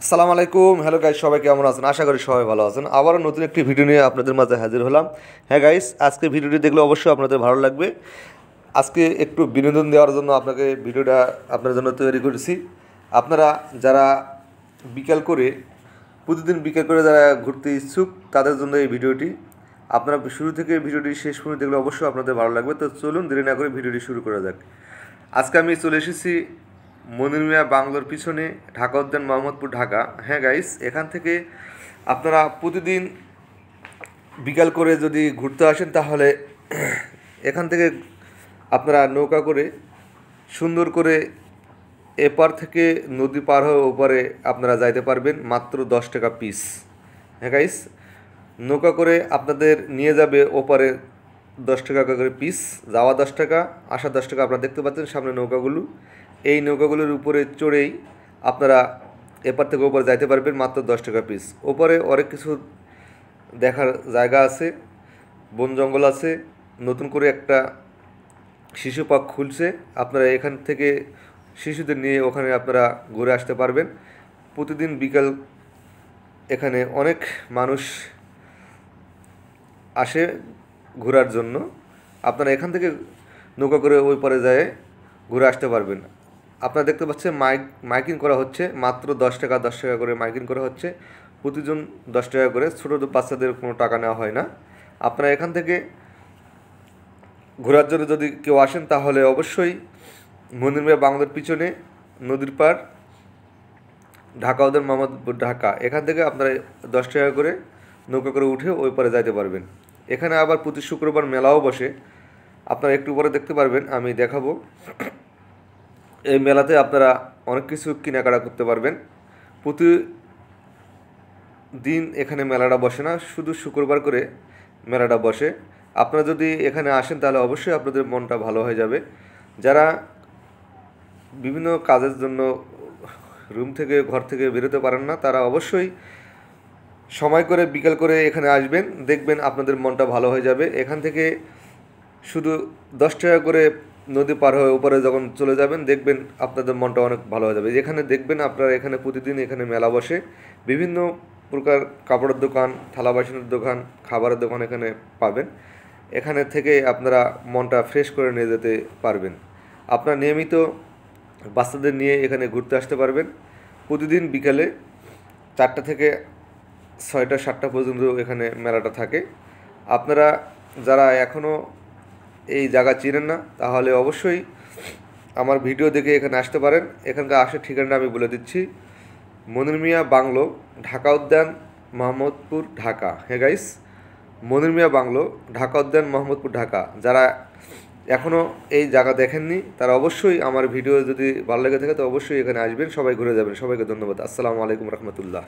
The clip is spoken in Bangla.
আসসালামু আলাইকুম। হ্যালো গাইস, সবাই কেমন আছেন? আশা করি সবাই ভালো আছেন। আবারও নতুন একটি ভিডিও নিয়ে আপনাদের মাঝে হাজির হলাম। হ্যাঁ গাইস, আজকে ভিডিওটি দেখলে অবশ্যই আপনাদের ভালো লাগবে। আজকে একটু বিনোদন দেওয়ার জন্য ভিডিওটা আপনার জন্য তৈরি করেছি। আপনারা যারা বিকাল করে প্রতিদিন বিকাল করে যারা ঘুরতে ইচ্ছুক তাদের জন্য এই ভিডিওটি। আপনারা শুরু থেকে ভিডিওটি শেষ পর্যন্ত দেখলে অবশ্যই আপনাদের ভালো লাগবে। তো চলুন দেরি না করে ভিডিওটি শুরু করা যাক। আজকে আমি চলে এসেছি মনির মিয়া বাংলোর পিছনে, ঢাকা উদ্যান, মোহাম্মদপুর, ঢাকা। হ্যাঁ গাইস, এখান থেকে আপনারা প্রতিদিন বিকাল করে যদি ঘুরতে আসেন তাহলে এখান থেকে আপনারা নৌকা করে সুন্দর করে এপার থেকে নদী পার হয়ে ওপারে আপনারা যাইতে পারবেন মাত্র 10 টাকা পিস। হ্যাঁ গাইস, নৌকা করে আপনাদের নিয়ে যাবে ওপারে 10 টাকা করে পিস, যাওয়া 10 টাকা, আসা 10 টাকা। আপনারা দেখতে পাচ্ছেন সামনে নৌকাগুলো। এই নৌকাগুলোর উপরে চড়েই আপনারা এপার থেকে ওপারে যাইতে পারবেন মাত্র 10 টাকা পিস। ওপারে অনেক কিছু দেখার জায়গা আছে, বন জঙ্গল আছে। নতুন করে একটা শিশু পার্ক খুলছে, আপনারা এখান থেকে শিশুদের নিয়ে ওখানে আপনারা ঘুরে আসতে পারবেন। প্রতিদিন বিকাল এখানে অনেক মানুষ আসে ঘোরার জন্য। আপনারা এখান থেকে নৌকা করে ওই পারে যায় ঘুরে আসতে পারবেন। আপনারা দেখতে পাচ্ছেন মাইকিং করা হচ্ছে, মাত্র 10 টাকা 10 টাকা করে মাইকিং করা হচ্ছে। প্রতিজন 10 টাকা করে, ছোটো বাচ্চাদের কোনো টাকা নেওয়া হয় না। আপনারা এখান থেকে ঘোরার জন্য যদি কেউ আসেন তাহলে অবশ্যই মনির মিয়া বাংলোর পিছনে নদীর পার, ঢাকা উদ্যান, মোহাম্মদপুর, ঢাকা, এখান থেকে আপনারা 10 টাকা করে নৌকা করে উঠে ওই পারে যাইতে পারবেন। এখানে আবার প্রতি শুক্রবার মেলাও বসে, আপনারা একটু পরে দেখতে পারবেন, আমি দেখাবো। এই মেলাতে আপনারা অনেক কিছু কেনাকাটা করতে পারবেন। প্রতিদিন এখানে মেলাটা বসে না, শুধু শুক্রবার করে মেলাটা বসে। আপনারা যদি এখানে আসেন তাহলে অবশ্যই আপনাদের মনটা ভালো হয়ে যাবে। যারা বিভিন্ন কাজের জন্য ঘর থেকে বেরোতে পারেন না, তারা অবশ্যই সময় করে বিকাল করে এখানে আসবেন, দেখবেন আপনাদের মনটা ভালো হয়ে যাবে। এখান থেকে শুধু 10 টাকা করে নদী পার হয়ে উপরে যখন চলে যাবেন দেখবেন আপনাদের মনটা অনেক ভালো হয়ে যাবে। এখানে দেখবেন আপনারা এখানে প্রতিদিন এখানে মেলা বসে, বিভিন্ন প্রকার কাপড়ের দোকান, থালা বাসনের দোকান, খাবারের দোকান এখানে পাবেন। এখানে থেকে আপনারা মনটা ফ্রেশ করে নিয়ে যেতে পারবেন। আপনারা নিয়মিত বাচ্চাদের নিয়ে এখানে ঘুরতে আসতে পারবেন। প্রতিদিন বিকালে 4টা থেকে 6টা 7টা পর্যন্ত এখানে মেলাটা থাকে। আপনারা যারা এখনও এই জায়গা চিনেন না তাহলে অবশ্যই আমার ভিডিও দেখে এখানে আসতে পারেন। এখানকার আসার ঠিকানা আমি বলে দিচ্ছি, মনির মিয়া বাংলো, ঢাকা উদ্যান, মোহাম্মদপুর, ঢাকা। হ্যাঁ গাইস, মনির মিয়া বাংলো, ঢাকা উদ্যান, মোহাম্মদপুর, ঢাকা। যারা এখনও এই জায়গা দেখেননি তারা অবশ্যই আমার ভিডিও যদি ভালো লেগে থাকে তো অবশ্যই এখানে আসবেন, সবাই ঘুরে যাবেন। সবাইকে ধন্যবাদ। আসসালামু আলাইকুম রহমতুল্লাহ।